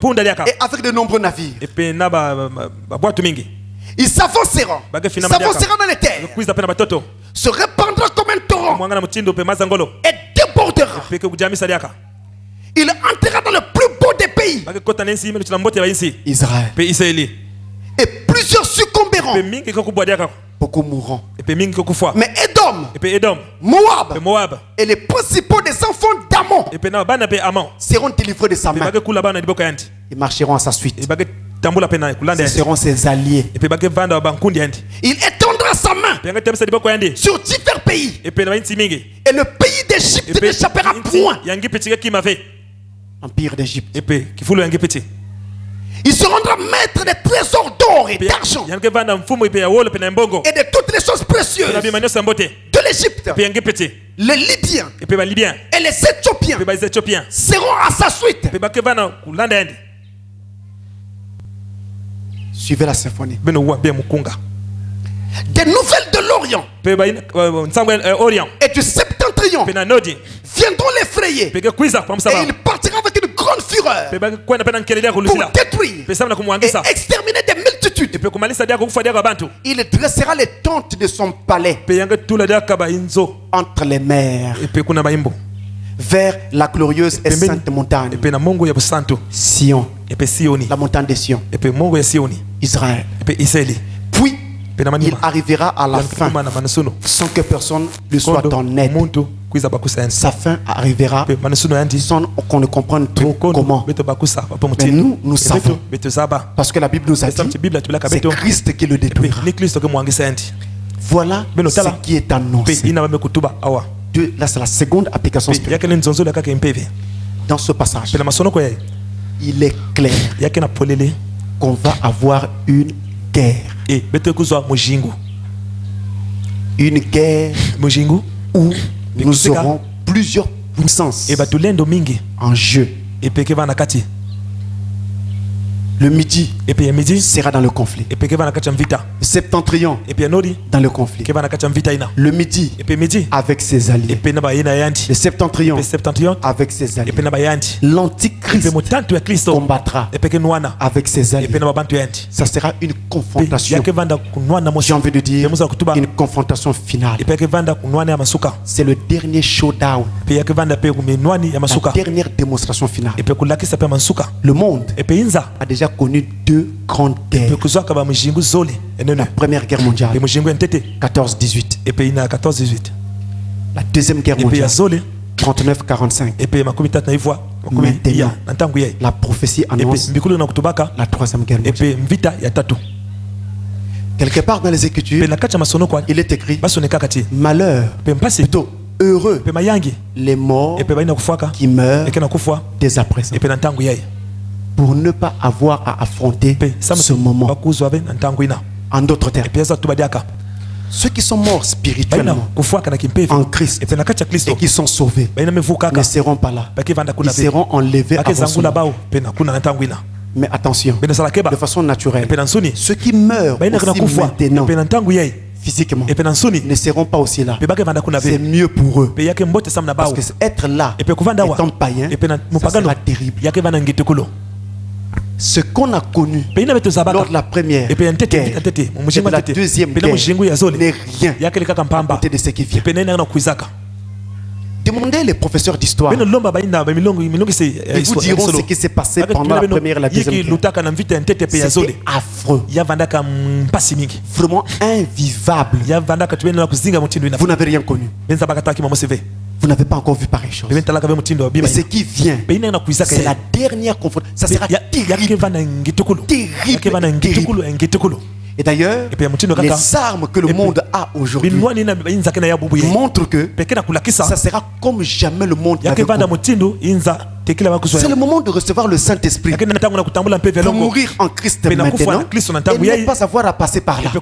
et avec de nombreux navires. Il s'avancera dans les terres, se répandra comme un torrent et débordera. Il entrera dans le plus beau des pays, Israël. Et plusieurs succomberont, beaucoup mourront. Mais Édom, Moab et les principaux des enfants d'Ammon seront délivrés de sa main. Ils marcheront à sa suite. Ce seront ses alliés. Il étendra sa main sur divers pays. Et le pays d'Égypte n'échappera point. Empire d'Égypte. Il se rendra maître des trésors d'or et d'argent et de toutes les choses précieuses de l'Égypte. Les Libyens et les Éthiopiens seront à sa suite. Suivez la symphonie. Des nouvelles de l'Orient et du septentrion viendront l'effrayer. Et il partira avec une grande fureur pour détruire et exterminer des multitudes. Il dressera les tentes de son palais entre les mers, vers la glorieuse et sainte montagne Sion, la montagne de Sion, Israël. Puis il arrivera à la fin sans que personne ne soit en aide. Sa fin arrivera sans qu'on ne comprenne trop comment. Mais nous savons, parce que la Bible nous a dit, c'est Christ qui le détruira. Voilà ce qui est annoncé. Là, c'est la seconde application spirituelle. Dans ce passage, il est clair qu'on va avoir une guerre. Une guerre où nous aurons plusieurs puissances en jeu. Le midi sera dans le conflit. Le septentrion dans le conflit. Le midi avec ses alliés. Le septentrion avec ses alliés. L'antichrist combattra avec ses alliés. Ça sera une confrontation. J'ai envie de dire une confrontation finale. C'est le dernier showdown. La dernière démonstration finale. Le monde a déjà connu deux grandes guerres. La première guerre mondiale, 14-18. La deuxième guerre mondiale, 39-45. Maintenant, la prophétie annonce la troisième guerre mondiale. Quelque part dans les Écritures, il est écrit malheur, plutôt heureux les morts qui meurent dès à présent, pour ne pas avoir à affronter ce moment. En d'autres termes, ceux qui sont morts spirituellement en Christ et qui sont sauvés ne seront pas là. Ils seront enlevés avant ce moment. Mais attention, de façon naturelle, ceux qui meurent aussi maintenant physiquement ne seront pas aussi là. C'est mieux pour eux, parce que être là étant païen, ça sera terrible. Ce qu'on a connu lors de la première guerre et de la deuxième guerre n'est rien à côté de ce qui vient. Demandez les professeurs d'histoire, ils vous diront ce qui s'est passé pendant la première et la deuxième guerre. C'était affreux, vraiment invivable. Vous n'avez rien connu, vous n'avez pas encore vu pareille chose. Mais ce qui vient, c'est la dernière confrontation. Ça sera terrible. Et d'ailleurs, les armes que le monde a aujourd'hui montrent que ça sera comme jamais le monde n'avait connu. C'est le moment de recevoir le Saint-Esprit pour mourir en Christ maintenant et ne pas avoir à passer par là.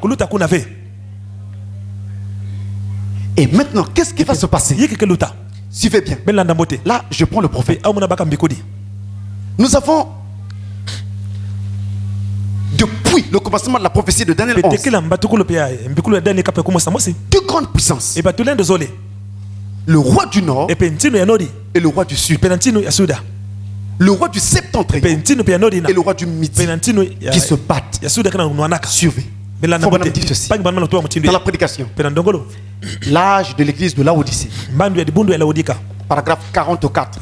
Et maintenant, qu'est-ce qui va se passer? Suivez bien. Là, je prends le prophète. Nous avons, depuis le commencement de la prophétie de Daniel 11, deux grandes puissances. Le roi du Nord et le roi du Sud. le roi du septentrion et le roi du midi qui se battent. Suivez. Dans la prédication, l'âge de l'église de Laodicée, paragraphe 44.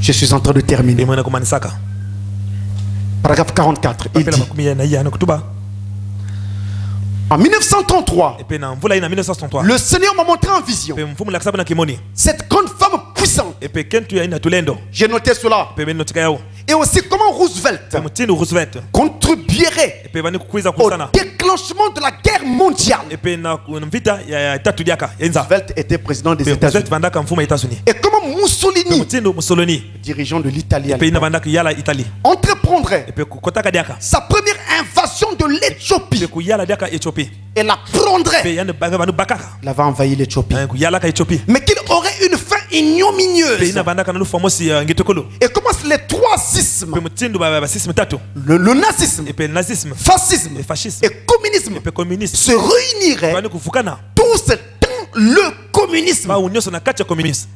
Je suis en train de terminer. Paragraphe 44. Il dit, en 1933, le Seigneur m'a montré en vision cette grande femme puissante. J'ai noté cela. Et aussi comment Roosevelt contribuerait au déclenchement de la guerre mondiale. Roosevelt était président des États-Unis. Et comment Mussolini, dirigeant de l'Italie, entreprendrait sa première invasion de l'Éthiopie et la prendrait. Il avait envahi l'Éthiopie. Mais qu'il aurait une fin ignominieuse. Et comment les trois sismes, le nazisme, fascisme et communisme se réuniraient, tous dans le communisme.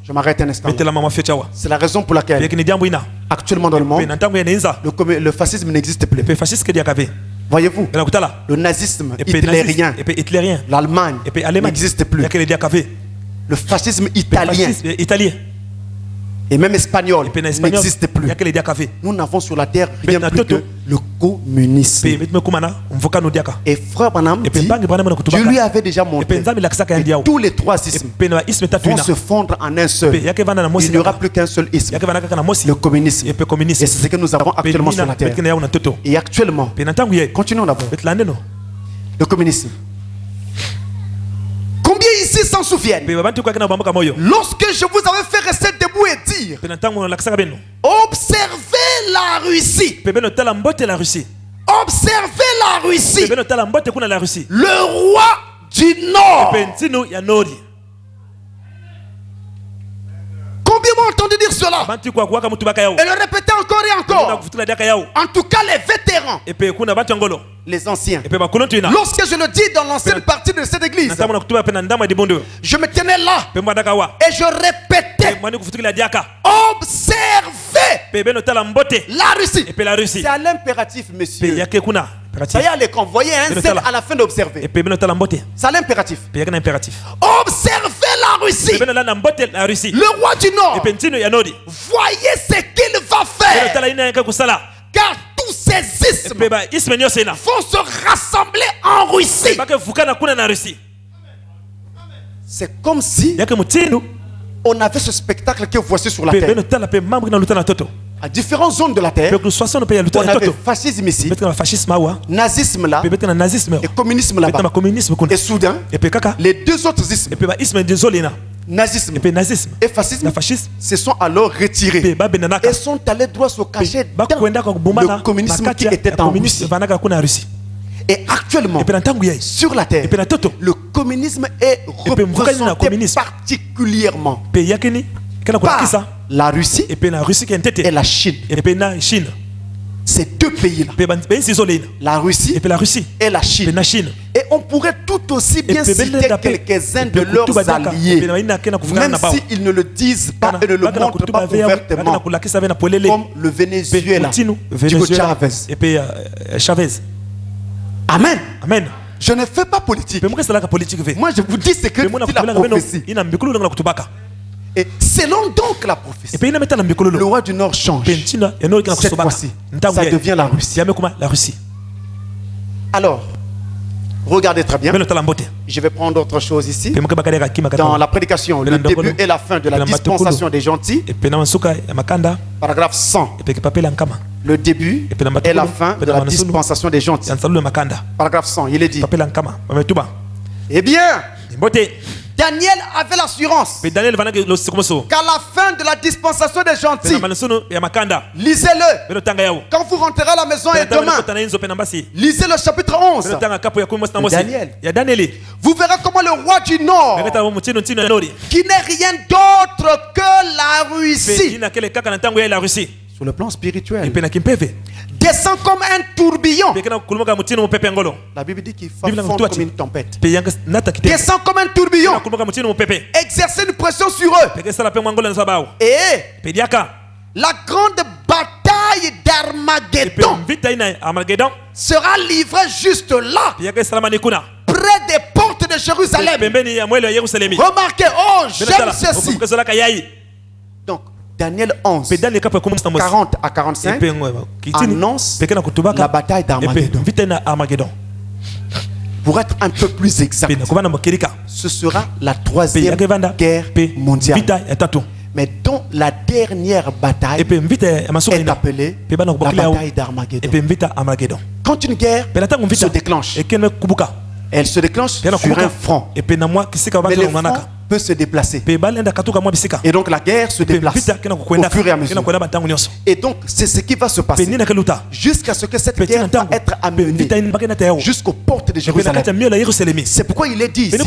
Je m'arrête un instant. C'est la raison pour laquelle actuellement dans le monde, le fascisme n'existe plus. Voyez-vous, le nazisme hitlérien, l'Allemagne n'existe plus. Le fascisme italien et même espagnol n'existe plus. Nous n'avons sur la terre rien plus que le communisme. Et frère Branham dit, Dieu lui avait déjà montré que tous les trois ismes vont se fondre en un seul. Il n'y aura plus qu'un seul isme, le communisme. Et c'est ce que nous avons actuellement sur la terre. Et actuellement, continuons d'abord. Le communisme. Combien ici s'en souviennent? Lorsque je vous avais fait rester debout et dire, observez la Russie. Observez la Russie. Le roi du Nord. Combien m'ont entendu dire cela? Et le répéter encore et encore. En tout cas, les vétérans, les anciens. Lorsque je le dis dans l'ancienne partie de cette église, je me tenais là et je répétais, observez la Russie. C'est à l'impératif, monsieur. Ça y est, allez, convoyer un seul à la fin d'observer. C'est à l'impératif. Observez la Russie. Le roi du Nord. Voyez ce qu'il va faire. Car tous ces ismes vont se rassembler en Russie. C'est comme si on avait ce spectacle que voici sur la terre. À différentes zones de la terre, on avait fascisme ici, nazisme là, et communisme là-bas. Et soudain, les deux autres ismes, nazisme et fascisme, se sont alors retirés et sont allés droit se cacher dans le communisme qui était en Russie. Et actuellement, sur la terre, le communisme est représenté particulièrement par la Russie et la Chine. Ces deux pays-là, la Russie et la Chine. Et on pourrait tout aussi bien citer quelques-uns de leurs alliés, même s'ils ne le disent pas et ne le montrent pas ouvertement, comme le Venezuela, Hugo Chavez. Amen. Je ne fais pas politique. Moi, je vous dis ce que dit la prophétie. Et selon donc la prophétie, le roi du Nord change. Cette fois-ci, ça devient la Russie. Alors, regardez très bien. Je vais prendre autre chose ici. Dans la prédication, le début et la fin de la dispensation des gentils. Paragraphe 100. Le début et la fin de la dispensation des gentils. Paragraphe 100, il est dit. Eh bien, Daniel avait l'assurance qu'à la fin de la dispensation des gentils, lisez-le quand vous rentrerez à la maison et demain, lisez le chapitre 11 de Daniel. Vous verrez comment le roi du Nord, qui n'est rien d'autre que la Russie, Sur le plan spirituel. Descend comme un tourbillon. La Bible dit qu'il fond comme une tempête. Descend comme un tourbillon. Exercer une pression sur eux. Et la grande bataille d'Armageddon sera livrée juste là, près des portes de Jérusalem. Remarquez, oh, j'aime ceci. Donc, Daniel 11, 40 à 45 annonce la bataille d'Armageddon. Pour être un peu plus exact, ce sera la troisième guerre mondiale. Mais dont la dernière bataille est appelée la bataille d'Armageddon. Quand une guerre se déclenche, elle se déclenche sur un front. Mais le front peut se déplacer. Et donc la guerre se déplace au fur et à mesure. Et donc c'est ce qui va se passer jusqu'à ce que cette guerre va être amenée jusqu'aux portes de Jérusalem. C'est pourquoi il est dit ici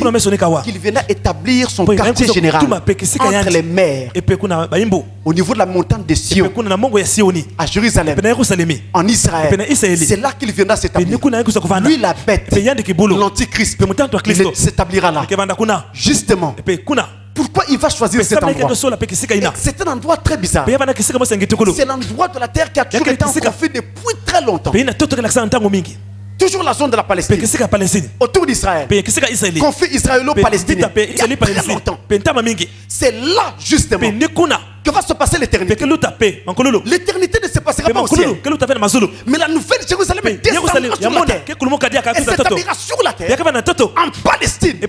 qu'il viendra établir son quartier général entre les mers, au niveau de la montagne de Sion, à Jérusalem, en Israël. C'est là qu'il viendra s'établir. Lui, la bête, l'antichrist, il s'établira là. Justement, pourquoi il va choisir cet endroit? C'est un endroit très bizarre. C'est l'endroit de la terre qui a toujours été en conflit depuis très longtemps. Toujours la zone de la Palestine, autour d'Israël. Conflit israélo-palestinien. Il y a très longtemps. C'est là justement que va se passer l'éternité. L'éternité ne se passera pas au ciel, mais la nouvelle Jérusalem descendra sur la terre et s'établira sur la terre en Palestine, à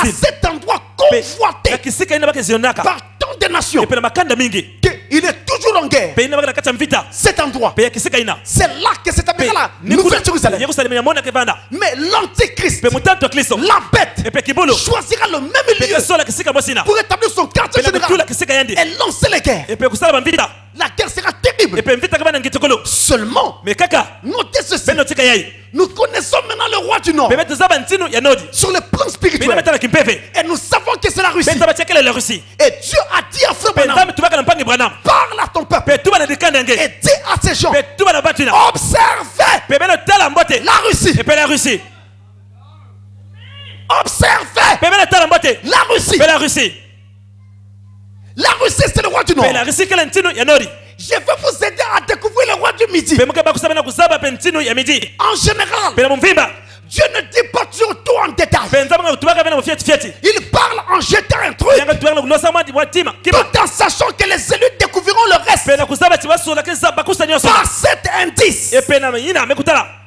cet endroit convoité par tant de nations. Il est toujours en guerre. Cet endroit, c'est là que s'établira la nouvelle Jérusalem. Mais l'antichrist, la bête, choisira le même lieu pour établir son quartier général et lancer les guerres. La guerre sera terrible. Seulement, notez ceci. Nous connaissons maintenant le roi du Nord sur le plan spirituel. Et nous savons que c'est la Russie. Et Dieu a dit à Frère Branham, parle à ton peuple et dis à ces gens, observez la Russie. Observez la Russie. La Russie, c'est le roi du Nord. Je vais vous aider à découvrir le roi du Midi. En général, Dieu ne dit pas toujours tout en détail. Il parle en jetant un truc, tout en sachant que les élus découvriront le reste par cet indice.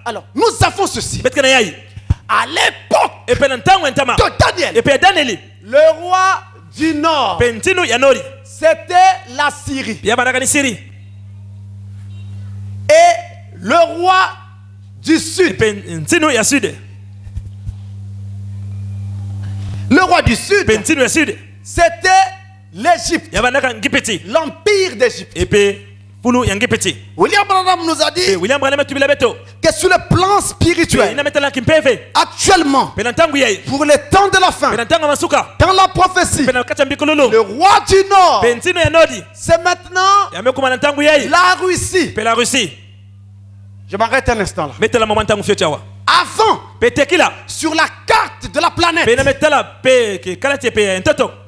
Alors, nous avons ceci. À l'époque de Daniel, le roi du Nord, c'était la Syrie. Et le roi du Sud, c'était l'Égypte, l'empire d'Égypte. William Branham nous a dit que sur le plan spirituel, actuellement, pour les temps de la fin, dans la prophétie, le roi du Nord, c'est maintenant la Russie. Je m'arrête un instant là. Avant, sur la carte de la planète,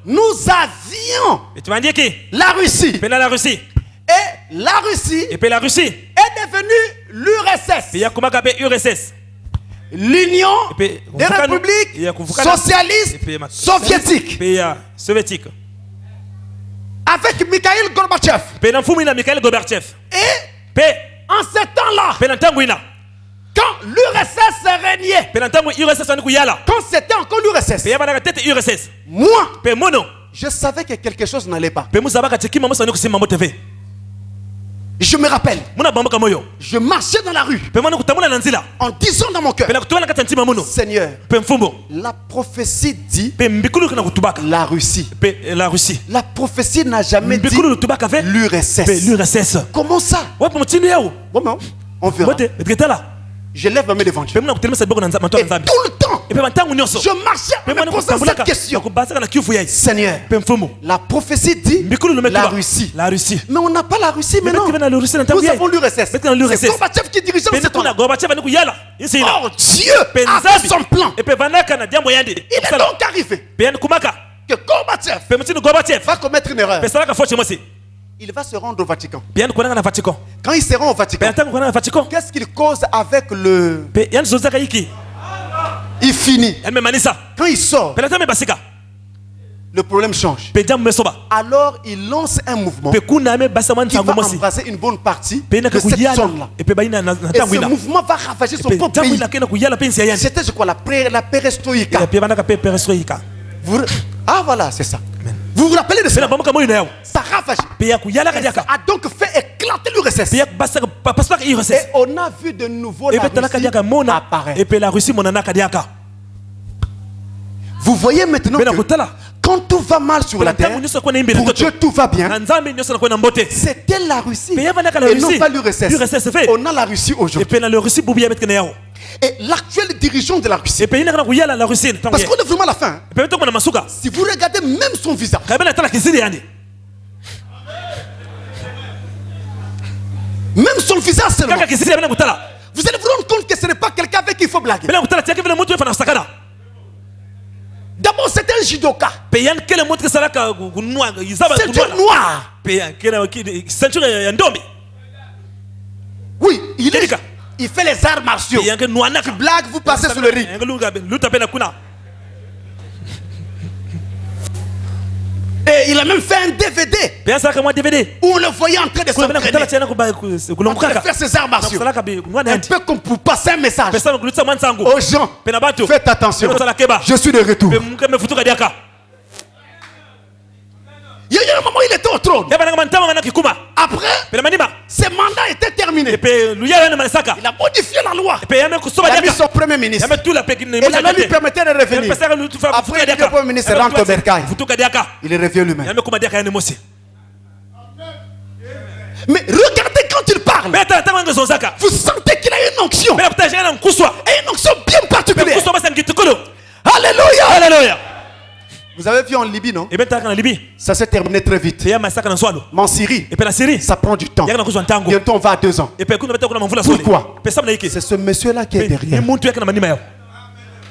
nous avions la Russie. Et la Russie est devenue l'URSS, l'Union des républiques socialistes soviétiques, avec Mikhail Gorbatchev. Et en ce temps-là, quand l'URSS régnait, quand c'était encore l'URSS, moi, je savais que quelque chose n'allait pas. Je me rappelle, je marchais dans la rue en disant dans mon cœur, Seigneur, la prophétie dit la Russie. La prophétie n'a jamais dit l'URSS. Comment ça? On verra. Je lève ma main devant Dieu. Et tout le temps, je marchais en me posant cette question. Seigneur, la prophétie dit la Russie. Mais on n'a pas la Russie maintenant. Nous avons l'URSS. C'est Gorbatchev qui dirige cette temps-là. Oh, Dieu a fait son plan. Il est donc arrivé que Gorbatchev va commettre une erreur. Il va se rendre au Vatican. Quand il se rend au Vatican, qu'est-ce qu'il cause avec le... Il finit. Quand il sort, le problème change. Alors il lance un mouvement qui va embrasser une bonne partie de cette zone-là. Et ce mouvement va ravager son propre pays. C'était quoi la perestroïka. Ah voilà, c'est ça. Vous vous rappelez de ça? Ça ravage. Ça a donc fait éclater l'URSS. Et on a vu de nouveau la Russie apparaître. Vous voyez maintenant que quand tout va mal sur la terre, pour Dieu tout va bien. C'était la Russie et non pas l'URSS. On a la Russie aujourd'hui. Et l'actuel dirigeant de la Russie, parce qu'on est vraiment à la fin, si vous regardez même son visage, même son visage seulement, vous allez vous rendre compte que ce n'est pas quelqu'un avec qui il faut blaguer. D'abord, c'est un judoka. C'est un noir. Oui, il fait les arts martiaux. Tu blagues, vous passez sur le ring. Et il a même fait un DVD où on le voyait en train de s'entraîner, en train de faire ses arts martiaux. Un peu comme pour passer un message aux gens. Faites attention, je suis de retour. Il y a eu un moment où il était au trône. Après, ses mandats étaient terminés. Il a modifié la loi. Il a mis son premier ministre. Et la loi lui permettait de revenir. Après, il a dit que le premier ministre rentre au bercail. Il est revenu lui-même. Mais regardez quand il parle. Vous sentez qu'il a une onction. Et une onction bien particulière. Alléluia. Vous avez vu en Libye, non? Ça s'est terminé très vite. Mais en Syrie, ça prend du temps. Bientôt on va à 2 ans. Pourquoi? C'est ce monsieur-là qui est derrière.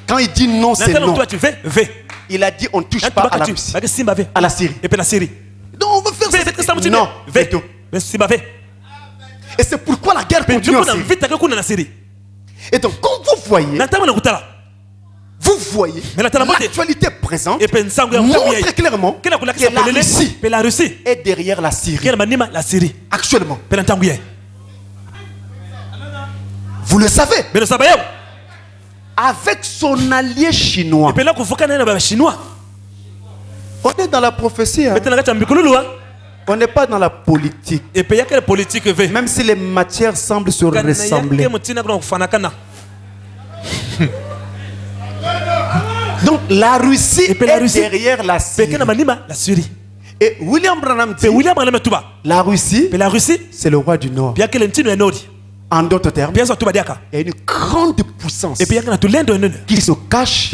Quand il dit non, c'est non. Il a dit on ne touche pas à la Russie, à la Syrie. Donc on veut faire ça. Non, veto. Et c'est pourquoi la guerre continue en Syrie. Et donc quand vous voyez l'actualité présente montre clairement que la Russie est derrière la Syrie actuellement. Vous le savez. Avec son allié chinois. On est dans la prophétie. On n'est pas dans la politique. Même si les matières semblent se ressembler. Donc la Russie est derrière la Syrie. Et William Branham dit la Russie c'est le roi du Nord. En d'autres termes, il y a une grande puissance qui se cache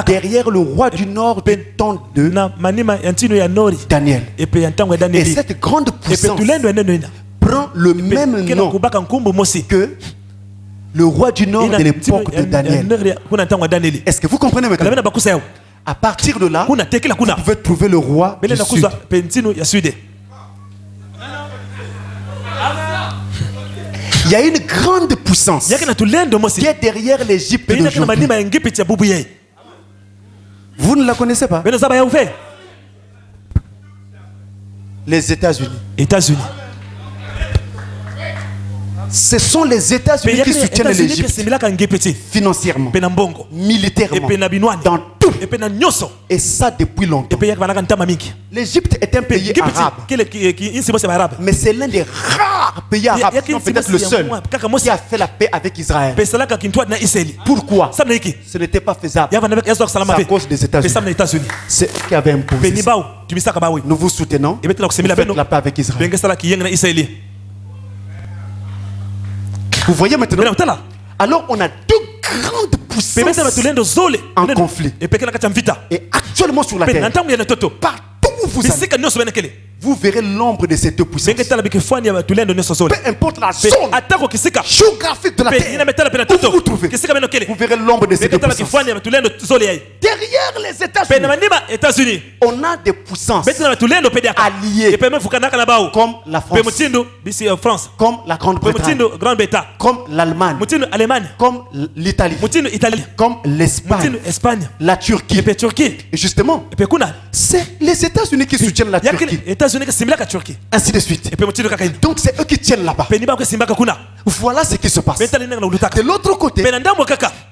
derrière le roi du Nord du temps de Daniel. Et cette grande puissance prend le même nom que le roi du Nord de l'époque de Daniel. Est-ce que vous comprenez maintenant? À partir de là, vous pouvez trouver le roi du Sud. Il y a une grande puissance qui est derrière l'Égypte d'aujourd'hui. Vous ne la connaissez pas? Les États-Unis. Ce sont les États-Unis qui soutiennent l'Égypte financièrement, militairement, dans tout. Et ça depuis longtemps. L'Égypte est un pays arabe. Mais c'est l'un des rares pays arabes, sinon peut-être le seul, qui a fait la paix avec Israël. Pourquoi? Ce n'était pas faisable. C'est à cause des États-Unis. C'est eux qui avaient imposé ça. Nous vous soutenons. Vous faites la paix avec Israël. Vous voyez maintenant? Alors on a deux grandes puissances en conflit. Et actuellement sur la terre, partout où vous allez, vous verrez l'ombre de ces deux puissances. Peu importe la zone géographique de la terre où vous vous trouvez, vous verrez l'ombre de ces deux puissances. Derrière les États-Unis, on a des puissances alliées comme la France, comme la Grande-Bretagne, comme l'Allemagne, comme l'Italie, comme l'Espagne, la Turquie. Et justement, c'est les États-Unis qui soutiennent la Turquie. Ainsi de suite. Donc c'est eux qui tiennent là-bas. Voilà ce qui se passe. De l'autre côté,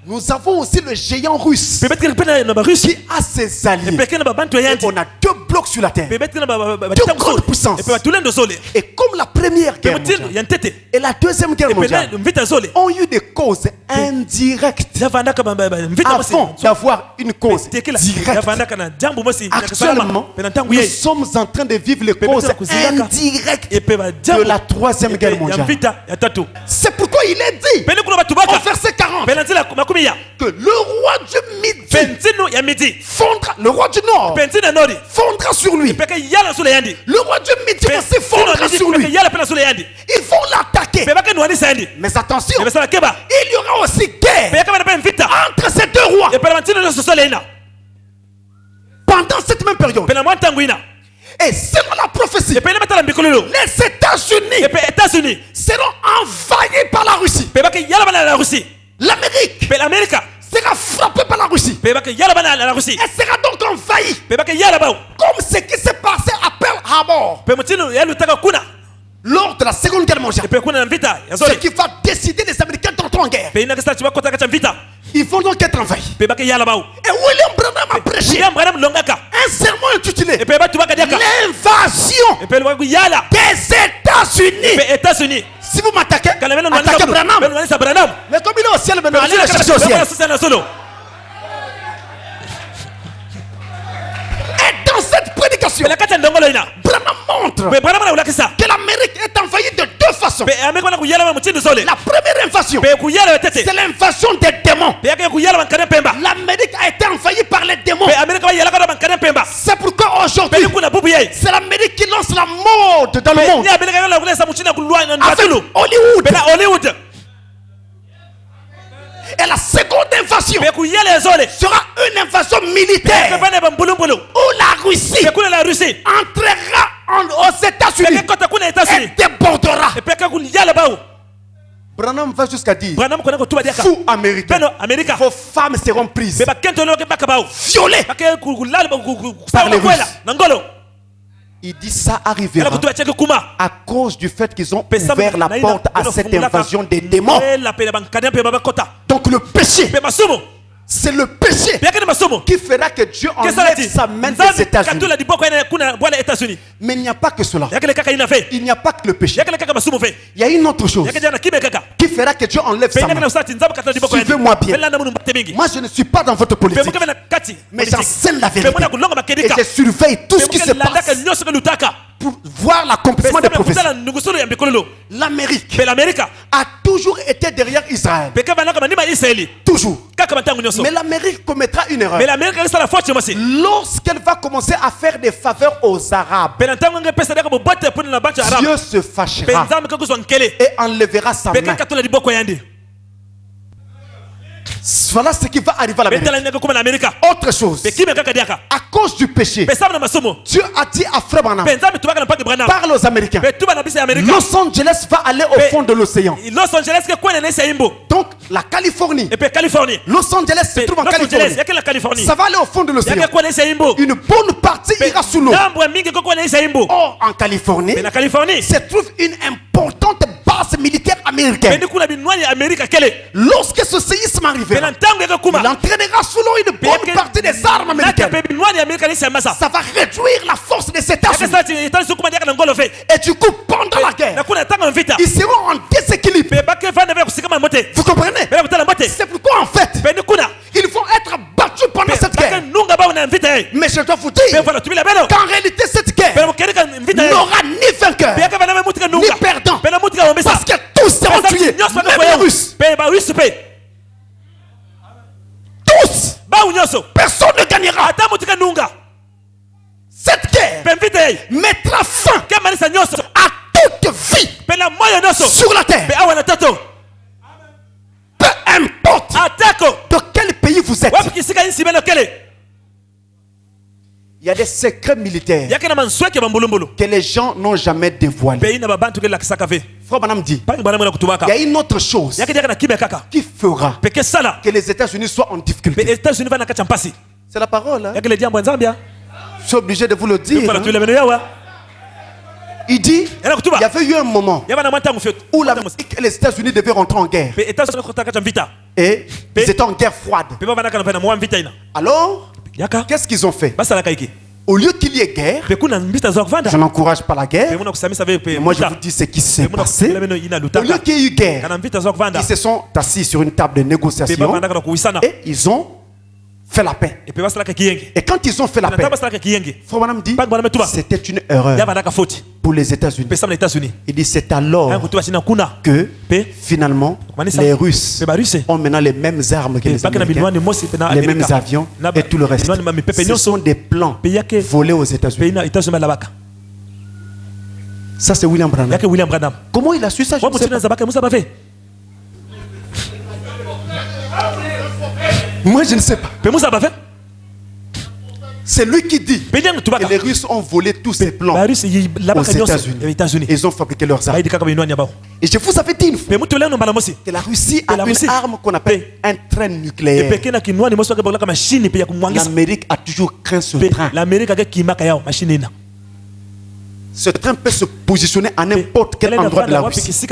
nous avons aussi le géant russe qui a ses alliés. Et on a deux blocs sur la terre, deux grandes puissances. Et comme la première guerre mondiale et la deuxième guerre mondiale ont eu des causes indirectes avant d'avoir une cause directe, actuellement nous sommes en train de vivre les causes indirectes de la troisième guerre mondiale. C'est pourquoi il est dit au verset 40 que le roi du Midi fondra, le roi du Nord fondra sur lui. Le roi du Midi aussi fondra sur lui. Ils vont l'attaquer. Mais attention, il y aura aussi guerre entre ces deux rois pendant cette même période. Et selon la prophétie, les États-Unis seront envahis par la Russie. L'Amérique sera frappée par la Russie. Elle sera donc envahie. Comme ce qui s'est passé à Pearl Harbor lors de la Seconde Guerre mondiale. Ce qui va décider les Américains d'entrer en guerre. Ils vont donc être envahis. Et William Branham a prêché un sermon intitulé l'invasion des États-Unis. Si vous m'attaquez, attaquez Branham. Mais comme il est au ciel maintenant, allez le chercher au ciel. Et dans cette prédication, Branham montre que l'Amérique est envahie de deux façons. La première invasion, c'est l'invasion des démons. L'Amérique a été envahie par les démons. C'est pourquoi aujourd'hui, c'est l'Amérique qui lance la mode dans le monde avec Hollywood. Et la seconde invasion sera une invasion militaire où la Russie entrera aux États-Unis et débordera. Branham va jusqu'à dire, vous Américains, vos femmes seront prises, violées par les Russes. Il dit ça arrivera à cause du fait qu'ils ont ouvert la porte à cette invasion des démons. Donc le péché, c'est le péché qui fera que Dieu enlève sa main des États-Unis. Mais il n'y a pas que cela. Il n'y a pas que le péché. Il y a une autre chose qui fera que Dieu enlève sa main. Suivez-moi bien. Moi je ne suis pas dans votre politique, mais j'enseigne la vérité et je surveille tout ce qui se passe pour voir l'accomplissement des prophéties. L'Amérique a toujours été derrière Israël. Toujours. Mais l'Amérique commettra une erreur lorsqu'elle va commencer à faire des faveurs aux Arabes. Dieu se fâchera et enlèvera sa main. Voilà ce qui va arriver à l'Amérique. Autre chose, à cause du péché, Dieu a dit à Frère Branham, parle aux Américains, Los Angeles va aller au fond de l'océan. Donc la Californie, Los Angeles se trouve en Californie. Ça va aller au fond de l'océan. Une bonne partie ira sous l'eau. Or en Californie se trouve une importante base militaire américaine. Lorsque ce séisme arrivera, il entraînera sous l'eau une bonne partie des armes américaines. Ça va réduire la force des États-Unis. Et du coup, pendant la guerre, ils seront en déséquilibre. Vous comprenez? C'est pourquoi en fait, ils vont être battus pendant cette guerre. Mais je dois vous dire qu'en réalité cette guerre n'aura ni vainqueur ni perdant, parce que tous seront tués, même les Russes. personne ne gagnera. Cette guerre mettra fin à toute vie sur la terre. Peu importe de quel pays vous êtes. Il y a des secrets militaires que les gens n'ont jamais dévoilés. Frère Branham dit, il y a une autre chose qui fera que les États-Unis soient en difficulté. C'est la parole. Hein? Je suis obligé de vous le dire. Hein? Il dit, il y avait eu un moment où l'Amérique et les États-Unis devaient rentrer en guerre. Et ils étaient en guerre froide. Alors, qu'est-ce qu'ils ont fait? Au lieu qu'il y ait guerre, je n'encourage pas la guerre, mais moi je vous dis ce qui s'est passé. Au lieu qu'il y ait eu guerre, ils se sont assis sur une table de négociation et ils ont fait la paix. Et quand ils ont fait la paix, Frère Branham dit, c'était une erreur pour les États-Unis. Il dit, c'est alors que finalement les Russes ont maintenant les mêmes armes que les Américains, les mêmes avions et tout le reste. Ce sont des plans volés aux États-Unis. Ça c'est William Branham. Comment il a su ça? Je ne sais pas. Moi je ne sais pas. C'est lui qui dit que les Russes ont volé tous ces plans aux États-Unis. Ils ont fabriqué leurs armes. Et je vous avais dit une fois que la Russie a une arme qu'on appelle un train nucléaire. L'Amérique a toujours craint ce train. Ce train peut se positionner à n'importe quel endroit de la Russie.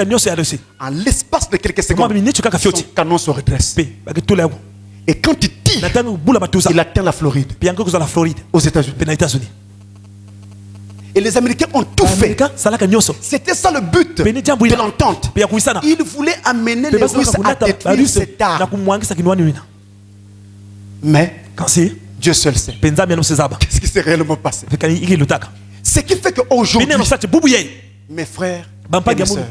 En l'espace de quelques secondes, son canon se redresse. Et quand il tire, il atteint la Floride, aux États-Unis. Et les Américains ont tout fait. C'était ça le but de l'entente. Ils voulaient amener les Russes à détruire cette arme. Mais Dieu seul sait. Qu'est-ce qui s'est réellement passé? Ce qui fait qu'aujourd'hui, mes frères et mes sœurs,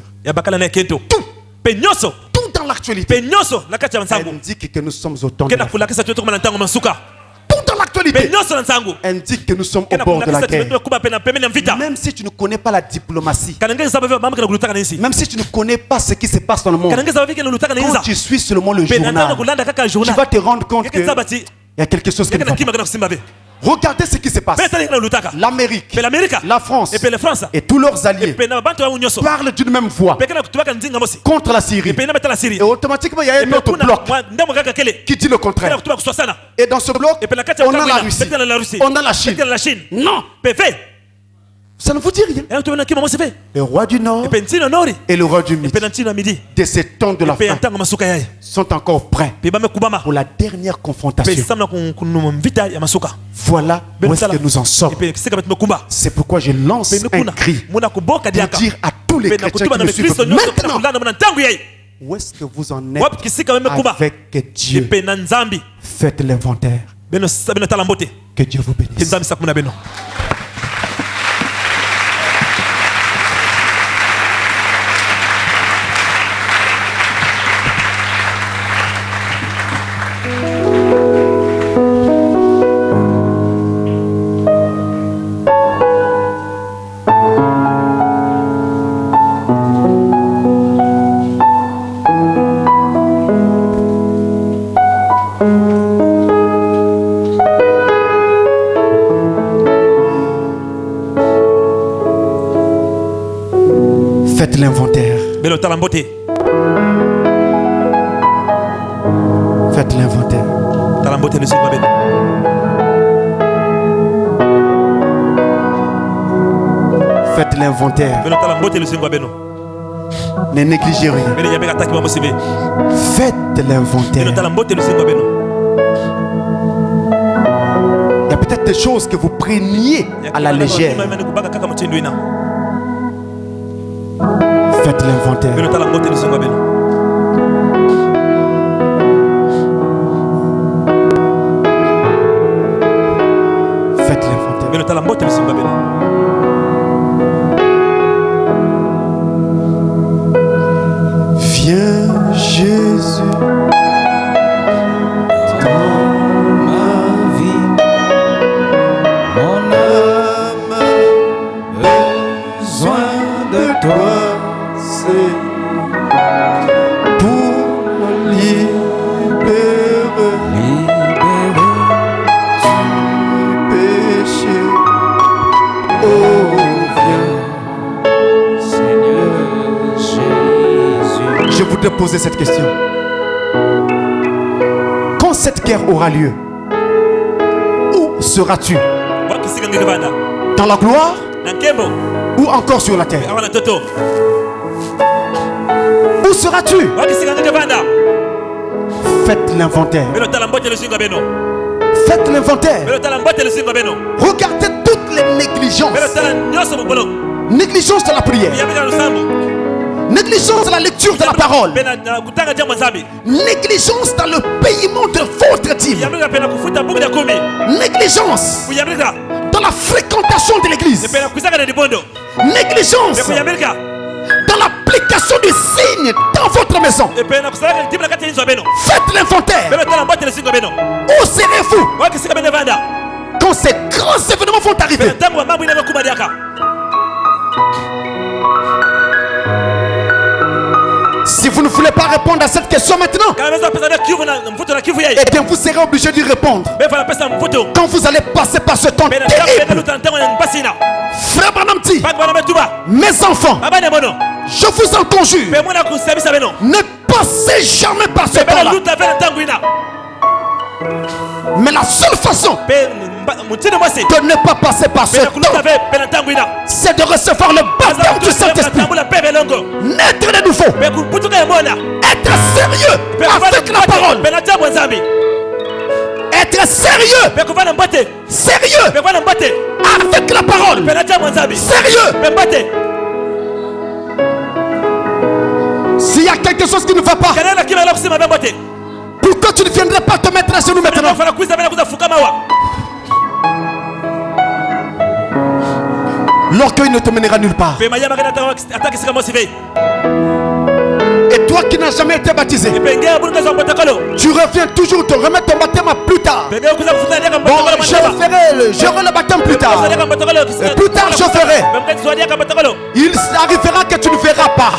tout dans l'actualité indique que nous sommes au temps de la fin. Tout dans l'actualité indique que nous sommes au bord de la guerre. Même si tu ne connais pas la diplomatie, même si tu ne connais pas ce qui se passe dans le monde, quand tu suis seulement le journal, tu vas te rendre compte qu'il y a quelque chose qui ne va pas. Regardez ce qui se passe. L'Amérique, la France et tous leurs alliés parlent d'une même voix contre la Syrie. Et automatiquement, il y a un autre bloc qui dit le contraire. Et dans ce bloc, on a la Russie, on a la Chine. Non, ça ne vous dit rien. Le roi du Nord et le roi du Midi, de ces temps de la fin, sont encore prêts pour la dernière confrontation. Voilà où est-ce que nous en sommes. C'est pourquoi je lance un cri pour dire à tous les chrétiens qui me suivent maintenant, où est-ce que vous en êtes avec Dieu? Faites l'inventaire. Que Dieu vous bénisse. Faites l'inventaire. Faites l'inventaire. Faites l'inventaire. Ne négligez rien. Faites l'inventaire. Il y a peut-être des choses que vous preniez à la légère. Faites l'inventaire. Faites l'inventaire. Viens Jésus dans de toi, c'est pour me libérer du péché. Oh, viens, Seigneur Jésus. Je voudrais poser cette question. Quand cette guerre aura lieu, où seras-tu? Dans la gloire ou encore sur la terre? Où seras-tu? Faites l'inventaire. Faites l'inventaire. Regardez toutes les négligences. Négligence de la prière. Négligence de la lecture de la parole. Négligence dans le paiement de votre dîme. Négligence dans la fréquentation de l'église. Négligence dans l'application du signe dans votre maison. Faites l'inventaire. Où serez-vous quand ces grands événements vont arriver? Si vous ne voulez pas répondre à cette question maintenant, eh bien vous serez obligé d'y répondre quand vous allez passer par ce temps terrible. Frère Branamti, mes enfants, je vous en conjure, ne passez jamais par ce temps-là. Mais la seule façon de ne pas passer par ce temps, c'est de recevoir le baptême du Saint-Esprit, naître de nouveau, être sérieux avec la parole, être sérieux, sérieux avec la parole, sérieux. S'il y a quelque chose qui ne va pas, pourquoi tu ne viendrais pas te mettre à genoux maintenant? L'orgueil ne te mènera nulle part. Et toi qui n'as jamais été baptisé, tu reviens toujours te remettre ton baptême à plus tard. Bon, je ferai le baptême plus tard. Plus tard je ferai. Il arrivera que tu ne verras pas.